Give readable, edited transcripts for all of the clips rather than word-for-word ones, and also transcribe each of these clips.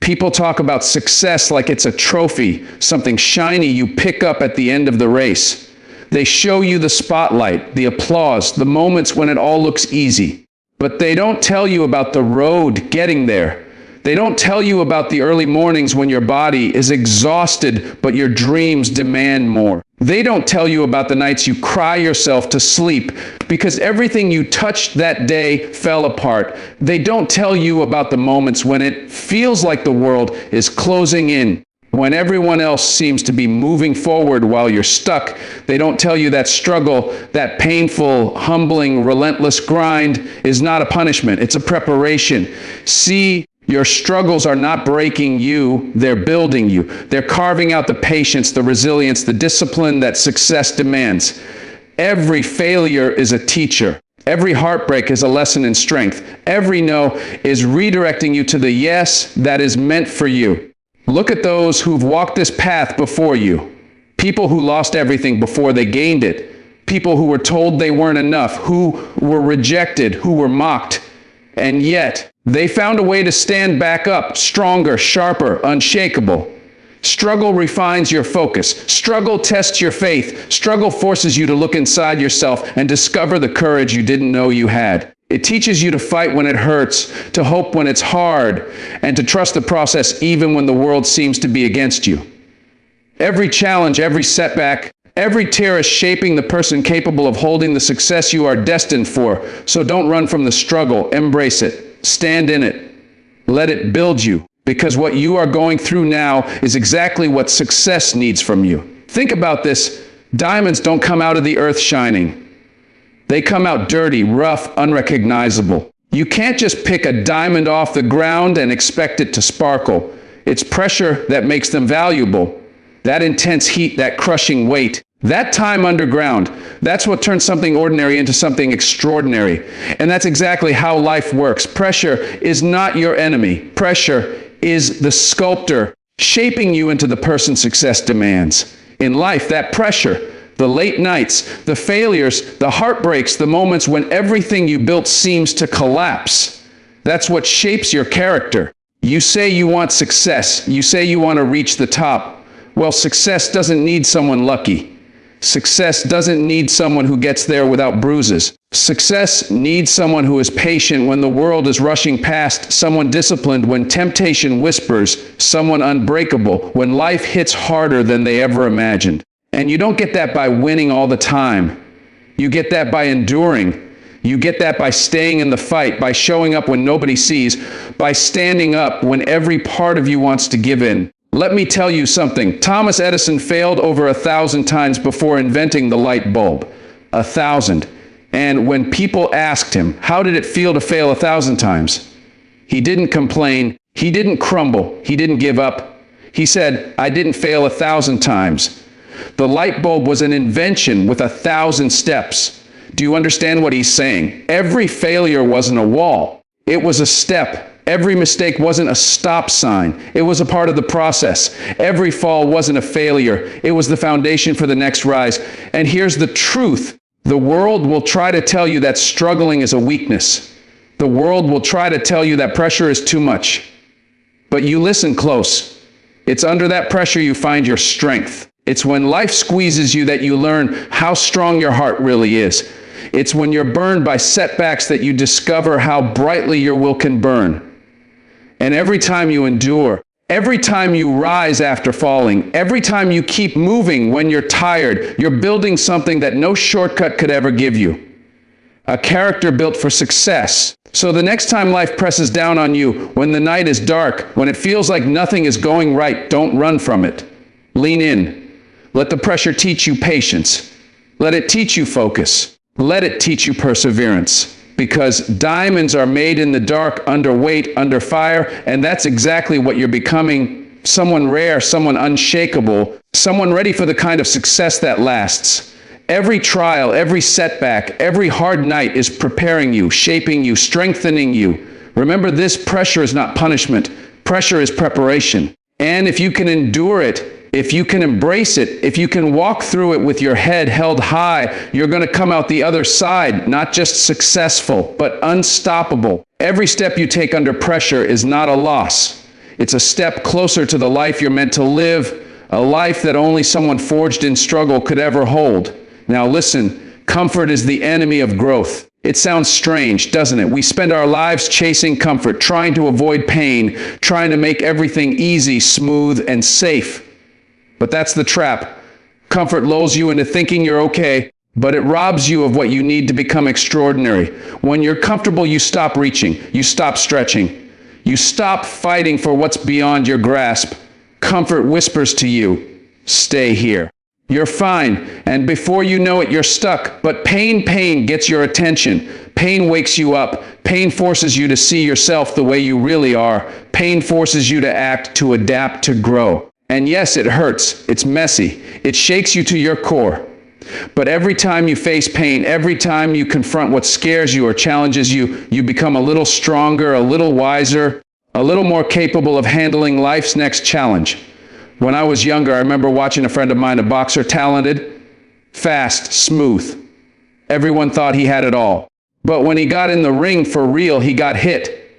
People talk about success like it's a trophy, something shiny you pick up at the end of the race. They show you the spotlight, the applause, the moments when it all looks easy. But they don't tell you about the road getting there. They don't tell you about the early mornings when your body is exhausted, but your dreams demand more. They don't tell you about the nights you cry yourself to sleep because everything you touched that day fell apart. They don't tell you about the moments when it feels like the world is closing in, when everyone else seems to be moving forward while you're stuck. They don't tell you that struggle, that painful, humbling, relentless grind is not a punishment, it's a preparation. See, your struggles are not breaking you, they're building you. They're carving out the patience, the resilience, the discipline that success demands. Every failure is a teacher. Every heartbreak is a lesson in strength. Every no is redirecting you to the yes that is meant for you. Look at those who've walked this path before you. People who lost everything before they gained it. People who were told they weren't enough, who were rejected, who were mocked. And yet, they found a way to stand back up, stronger, sharper, unshakable. Struggle refines your focus. Struggle tests your faith. Struggle forces you to look inside yourself and discover the courage you didn't know you had. It teaches you to fight when it hurts, to hope when it's hard, and to trust the process even when the world seems to be against you. Every challenge, every setback, every tear is shaping the person capable of holding the success you are destined for. So don't run from the struggle. Embrace it. Stand in it. Let it build you, because what you are going through now is exactly what success needs from you. Think about this. Diamonds don't come out of the earth shining. They come out dirty, rough, unrecognizable. You can't just pick a diamond off the ground and expect it to sparkle. It's pressure that makes them valuable. That intense heat, that crushing weight, that time underground, that's what turns something ordinary into something extraordinary. And that's exactly how life works. Pressure is not your enemy. Pressure is the sculptor shaping you into the person success demands. In life, that pressure, the late nights, the failures, the heartbreaks, the moments when everything you built seems to collapse, that's what shapes your character. You say you want success. You say you want to reach the top. Well, success doesn't need someone lucky. Success doesn't need someone who gets there without bruises. Success needs someone who is patient when the world is rushing past, someone disciplined when temptation whispers, someone unbreakable when life hits harder than they ever imagined. And you don't get that by winning all the time. You get that by enduring. You get that by staying in the fight, by showing up when nobody sees, by standing up when every part of you wants to give in. Let me tell you something. Thomas Edison failed over 1,000 times before inventing the light bulb. 1,000. And when people asked him, how did it feel to fail 1,000 times? He didn't complain. He didn't crumble. He didn't give up. He said, I didn't fail 1,000 times. The light bulb was an invention with 1,000 steps. Do you understand what he's saying? Every failure wasn't a wall. It was a step. Every mistake wasn't a stop sign. It was a part of the process. Every fall wasn't a failure. It was the foundation for the next rise. And here's the truth. The world will try to tell you that struggling is a weakness. The world will try to tell you that pressure is too much. But you listen close. It's under that pressure you find your strength. It's when life squeezes you that you learn how strong your heart really is. It's when you're burned by setbacks that you discover how brightly your will can burn. And every time you endure, every time you rise after falling, every time you keep moving when you're tired, you're building something that no shortcut could ever give you. A character built for success. So the next time life presses down on you, when the night is dark, when it feels like nothing is going right, don't run from it. Lean in. Let the pressure teach you patience. Let it teach you focus. Let it teach you perseverance. Because diamonds are made in the dark, under weight, under fire, and that's exactly what you're becoming. Someone rare, someone unshakable, someone ready for the kind of success that lasts. Every trial, every setback, every hard night is preparing you, shaping you, strengthening you. Remember, this pressure is not punishment. Pressure is preparation. And if you can endure it, if you can embrace it, if you can walk through it with your head held high, you're going to come out the other side, not just successful, but unstoppable. Every step you take under pressure is not a loss. It's a step closer to the life you're meant to live, a life that only someone forged in struggle could ever hold. Now listen, comfort is the enemy of growth. It sounds strange, doesn't it? We spend our lives chasing comfort, trying to avoid pain, trying to make everything easy, smooth, and safe. But that's the trap. Comfort lulls you into thinking you're okay, but it robs you of what you need to become extraordinary. When you're comfortable, you stop reaching, you stop stretching, you stop fighting for what's beyond your grasp. Comfort whispers to you, stay here. You're fine, and before you know it, you're stuck. But pain gets your attention. Pain wakes you up. Pain forces you to see yourself the way you really are. Pain forces you to act, to adapt, to grow. And yes, it hurts. It's messy. It shakes you to your core. But every time you face pain, every time you confront what scares you or challenges you, you become a little stronger, a little wiser, a little more capable of handling life's next challenge. When I was younger, I remember watching a friend of mine, a boxer, talented, fast, smooth. Everyone thought he had it all. But when he got in the ring for real, he got hit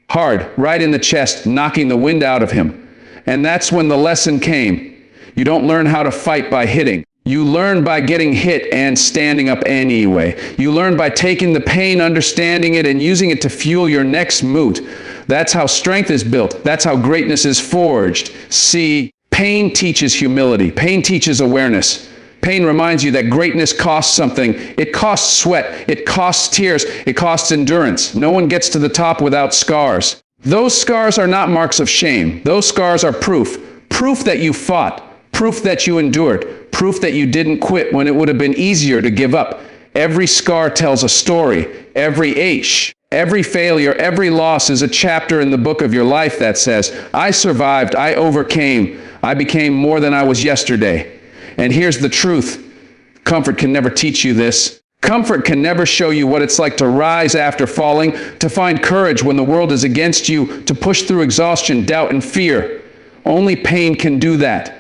hard, right in the chest, knocking the wind out of him. And that's when the lesson came. You don't learn how to fight by hitting. You learn by getting hit and standing up anyway. You learn by taking the pain, understanding it, and using it to fuel your next moot. That's how strength is built. That's how greatness is forged. See, pain teaches humility. Pain teaches awareness. Pain reminds you that greatness costs something. It costs sweat. It costs tears. It costs endurance. No one gets to the top without scars. Those scars are not marks of shame. Those scars are proof. Proof that you fought. Proof that you endured. Proof that you didn't quit when it would have been easier to give up. Every scar tells a story. Every ache, every failure, every loss is a chapter in the book of your life that says, I survived, I overcame, I became more than I was yesterday. And here's the truth. Comfort can never teach you this. Comfort can never show you what it's like to rise after falling, to find courage when the world is against you, to push through exhaustion, doubt, and fear. Only pain can do that.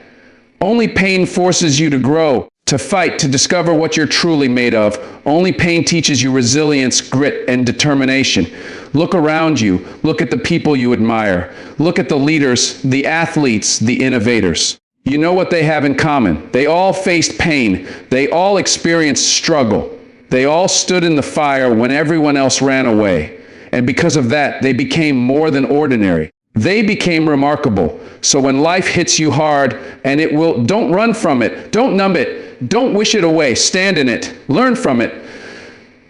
Only pain forces you to grow, to fight, to discover what you're truly made of. Only pain teaches you resilience, grit, and determination. Look around you. Look at the people you admire. Look at the leaders, the athletes, the innovators. You know what they have in common. They all faced pain. They all experienced struggle. They all stood in the fire when everyone else ran away. And because of that, they became more than ordinary. They became remarkable. So when life hits you hard, and it will, don't run from it. Don't numb it. Don't wish it away. Stand in it. Learn from it.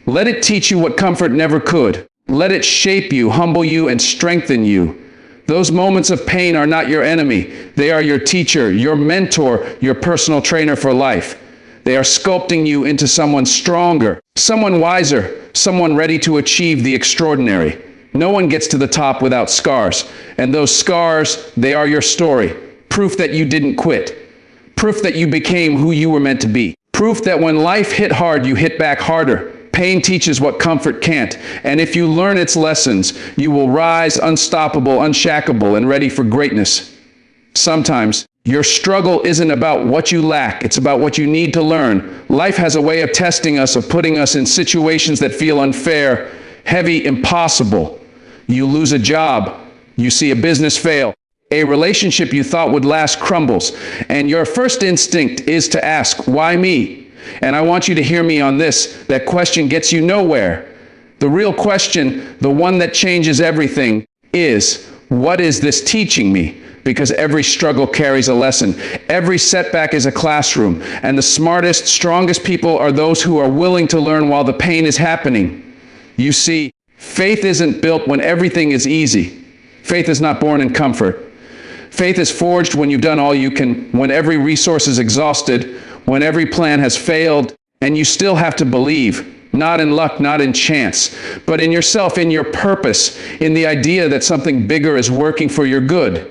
Let it teach you what comfort never could. Let it shape you, humble you, and strengthen you. Those moments of pain are not your enemy. They are your teacher, your mentor, your personal trainer for life. They are sculpting you into someone stronger, someone wiser, someone ready to achieve the extraordinary. No one gets to the top without scars. And those scars, they are your story. Proof that you didn't quit. Proof that you became who you were meant to be. Proof that when life hit hard, you hit back harder. Pain teaches what comfort can't. And if you learn its lessons, you will rise unstoppable, unshackable, and ready for greatness. Sometimes, your struggle isn't about what you lack. It's about what you need to learn. Life has a way of testing us, of putting us in situations that feel unfair, heavy, impossible. You lose a job. You see a business fail. A relationship you thought would last crumbles. And your first instinct is to ask, why me? And I want you to hear me on this. That question gets you nowhere. The real question, the one that changes everything, is, what is this teaching me? Because every struggle carries a lesson. Every setback is a classroom. And the smartest, strongest people are those who are willing to learn while the pain is happening. You see, faith isn't built when everything is easy. Faith is not born in comfort. Faith is forged when you've done all you can, when every resource is exhausted, when every plan has failed, and you still have to believe. Not in luck, not in chance, but in yourself, in your purpose, in the idea that something bigger is working for your good.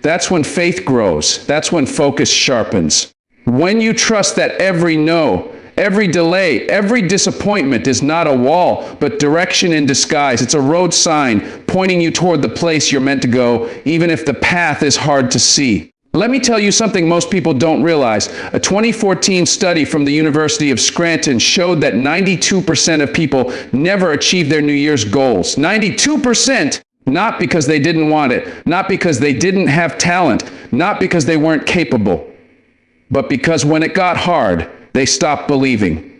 That's when faith grows. That's when focus sharpens. When you trust that every no, every delay, every disappointment is not a wall, but direction in disguise. It's a road sign pointing you toward the place you're meant to go, even if the path is hard to see. Let me tell you something most people don't realize. A 2014 study from the University of Scranton showed that 92% of people never achieve their New Year's goals. 92%! Not because they didn't want it, not because they didn't have talent, not because they weren't capable, but because when it got hard, they stopped believing.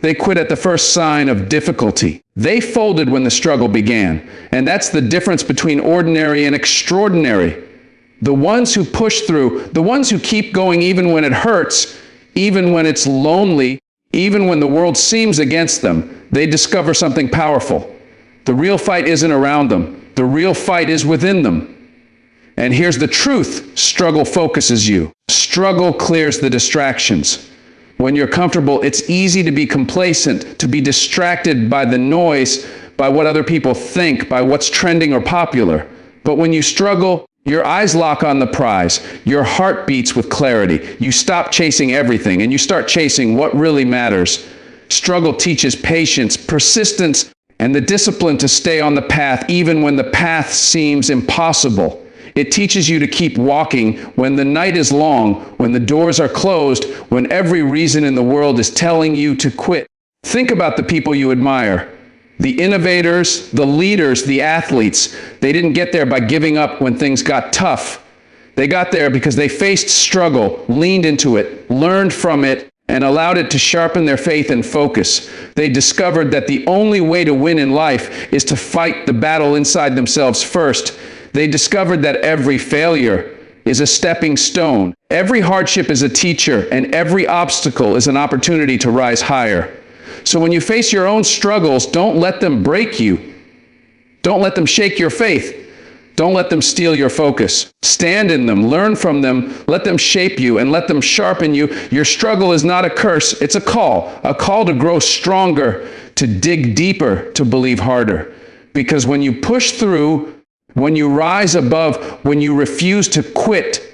They quit at the first sign of difficulty. They folded when the struggle began. And that's the difference between ordinary and extraordinary. The ones who push through, the ones who keep going even when it hurts, even when it's lonely, even when the world seems against them, they discover something powerful. The real fight isn't around them. The real fight is within them. And here's the truth: struggle focuses you. Struggle clears the distractions. When you're comfortable, it's easy to be complacent, to be distracted by the noise, by what other people think, by what's trending or popular. But when you struggle, your eyes lock on the prize. Your heart beats with clarity. You stop chasing everything and you start chasing what really matters. Struggle teaches patience, persistence, and the discipline to stay on the path even when the path seems impossible. It teaches you to keep walking when the night is long, when the doors are closed, when every reason in the world is telling you to quit. Think about the people you admire. The innovators, the leaders, the athletes. They didn't get there by giving up when things got tough. They got there because they faced struggle, leaned into it, learned from it, and allowed it to sharpen their faith and focus. They discovered that the only way to win in life is to fight the battle inside themselves first. They discovered that every failure is a stepping stone. Every hardship is a teacher, and every obstacle is an opportunity to rise higher. So when you face your own struggles, don't let them break you. Don't let them shake your faith. Don't let them steal your focus. Stand in them, learn from them, let them shape you, and let them sharpen you. Your struggle is not a curse, it's a call to grow stronger, to dig deeper, to believe harder. Because when you push through, when you rise above, when you refuse to quit,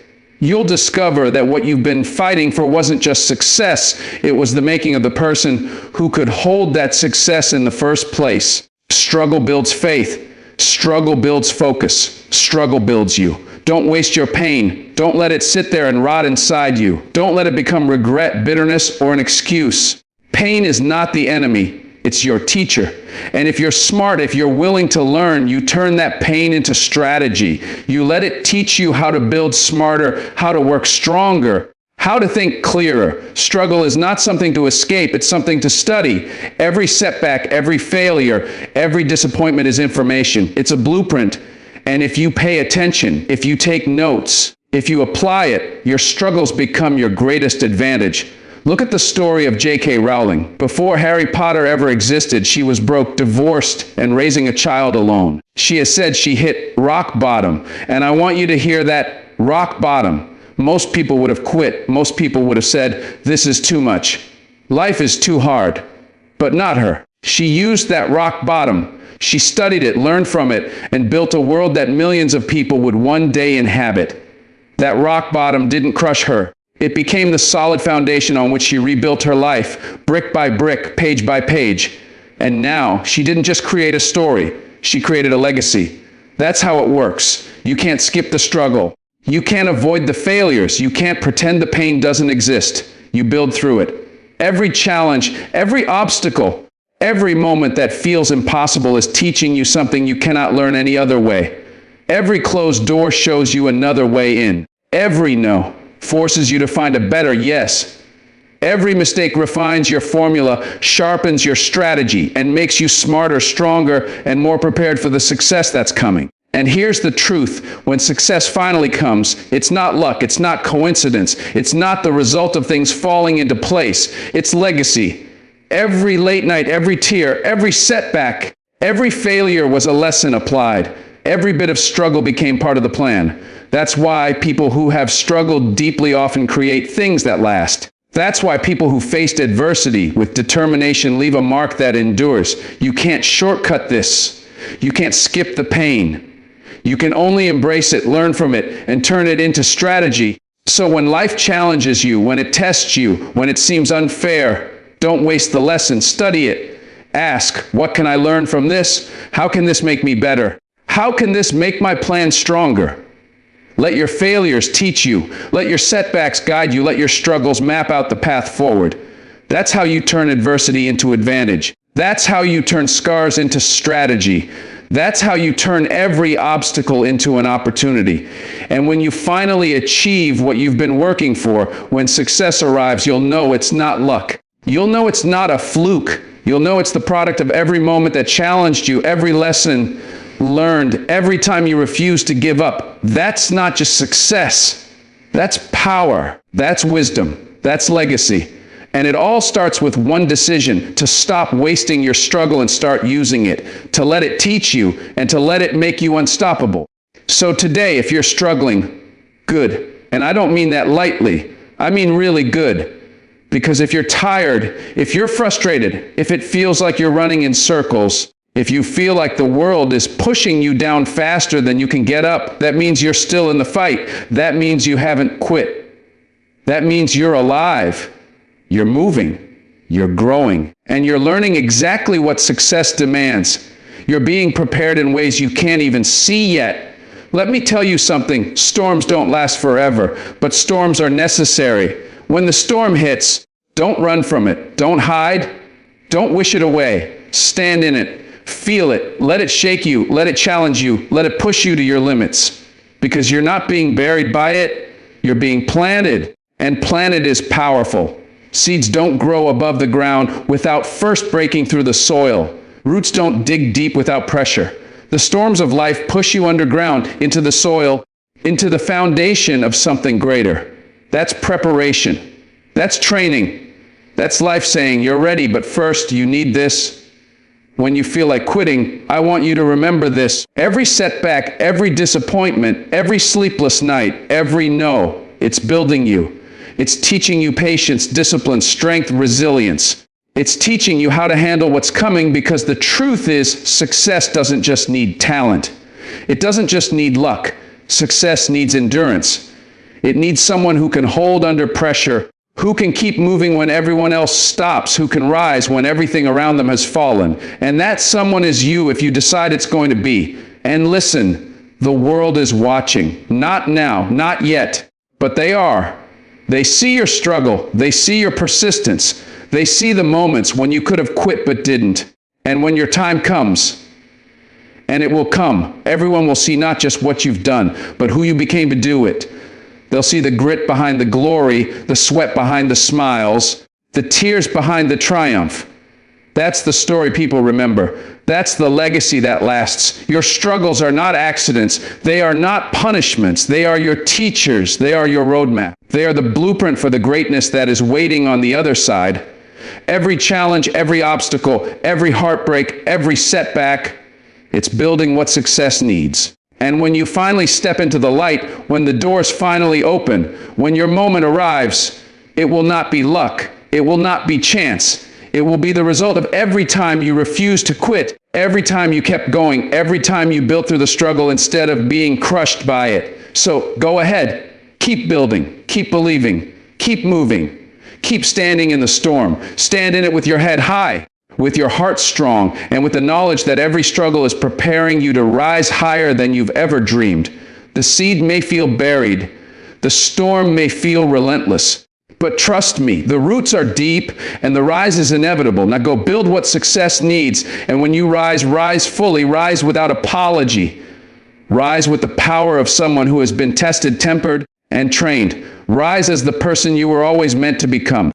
you'll discover that what you've been fighting for wasn't just success, it was the making of the person who could hold that success in the first place. Struggle builds faith. Struggle builds focus. Struggle builds you. Don't waste your pain. Don't let it sit there and rot inside you. Don't let it become regret, bitterness, or an excuse. Pain is not the enemy. It's your teacher. And if you're smart, if you're willing to learn, you turn that pain into strategy. You let it teach you how to build smarter, how to work stronger, how to think clearer. Struggle is not something to escape, it's something to study. Every setback, every failure, every disappointment is information. It's a blueprint. And if you pay attention, if you take notes, if you apply it, your struggles become your greatest advantage. Look at the story of J.K. Rowling. Before Harry Potter ever existed, she was broke, divorced, and raising a child alone. She has said she hit rock bottom. And I want you to hear that: rock bottom. Most people would have quit. Most people would have said, this is too much. Life is too hard. But not her. She used that rock bottom. She studied it, learned from it, and built a world that millions of people would one day inhabit. That rock bottom didn't crush her. It became the solid foundation on which she rebuilt her life, brick by brick, page by page. And now, she didn't just create a story, she created a legacy. That's how it works. You can't skip the struggle. You can't avoid the failures. You can't pretend the pain doesn't exist. You build through it. Every challenge, every obstacle, every moment that feels impossible is teaching you something you cannot learn any other way. Every closed door shows you another way in. Every no forces you to find a better yes. Every mistake refines your formula, sharpens your strategy, and makes you smarter, stronger, and more prepared for the success that's coming. And here's the truth: when success finally comes, it's not luck, it's not coincidence, it's not the result of things falling into place, it's legacy. Every late night, every tear, every setback, every failure was a lesson applied. Every bit of struggle became part of the plan. That's why people who have struggled deeply often create things that last. That's why people who faced adversity with determination leave a mark that endures. You can't shortcut this. You can't skip the pain. You can only embrace it, learn from it, and turn it into strategy. So when life challenges you, when it tests you, when it seems unfair, don't waste the lesson. Study it. Ask, what can I learn from this? How can this make me better? How can this make my plan stronger? Let your failures teach you. Let your setbacks guide you. Let your struggles map out the path forward. That's how you turn adversity into advantage. That's how you turn scars into strategy. That's how you turn every obstacle into an opportunity. And when you finally achieve what you've been working for, when success arrives, you'll know it's not luck. You'll know it's not a fluke. You'll know it's the product of every moment that challenged you, every lesson learned, every time you refused to give up. That's not just success. That's power. That's wisdom. That's legacy. And it all starts with one decision: to stop wasting your struggle and start using it, to let it teach you and to let it make you unstoppable. So today, if you're struggling, good. And I don't mean that lightly. I mean really good. Because if you're tired, if you're frustrated, if it feels like you're running in circles, if you feel like the world is pushing you down faster than you can get up, that means you're still in the fight. That means you haven't quit. That means you're alive. You're moving, you're growing, and you're learning exactly what success demands. You're being prepared in ways you can't even see yet. Let me tell you something: storms don't last forever, but storms are necessary. When the storm hits, don't run from it. Don't hide. Don't wish it away. Stand in it. Feel it. Let it shake you. Let it challenge you. Let it push you to your limits. Because you're not being buried by it. You're being planted. And planted is powerful. Seeds don't grow above the ground without first breaking through the soil. Roots don't dig deep without pressure. The storms of life push you underground into the soil, into the foundation of something greater. That's preparation. That's training. That's life saying, you're ready, but first you need this. When you feel like quitting, I want you to remember this. Every setback, every disappointment, every sleepless night, every no, it's building you. It's teaching you patience, discipline, strength, resilience. It's teaching you how to handle what's coming, because the truth is, success doesn't just need talent. It doesn't just need luck. Success needs endurance. It needs someone who can hold under pressure, who can keep moving when everyone else stops, who can rise when everything around them has fallen. And that someone is you if you decide it's going to be. And listen, the world is watching. Not now, not yet, but they are. They see your struggle. They see your persistence. They see the moments when you could have quit but didn't. And when your time comes, and it will come, everyone will see not just what you've done, but who you became to do it. They'll see the grit behind the glory, the sweat behind the smiles, the tears behind the triumph. That's the story people remember. That's the legacy that lasts. Your struggles are not accidents. They are not punishments. They are your teachers. They are your roadmap. They are the blueprint for the greatness that is waiting on the other side. Every challenge, every obstacle, every heartbreak, every setback, it's building what success needs. And when you finally step into the light, when the doors finally open, when your moment arrives, it will not be luck. It will not be chance. It will be the result of every time you refused to quit, every time you kept going, every time you built through the struggle instead of being crushed by it. So go ahead, keep building, keep believing, keep moving, keep standing in the storm. Stand in it with your head high, with your heart strong, and with the knowledge that every struggle is preparing you to rise higher than you've ever dreamed. The seed may feel buried. The storm may feel relentless. But trust me, the roots are deep and the rise is inevitable. Now go build what success needs. And when you rise, rise fully, rise without apology. Rise with the power of someone who has been tested, tempered, and trained. Rise as the person you were always meant to become.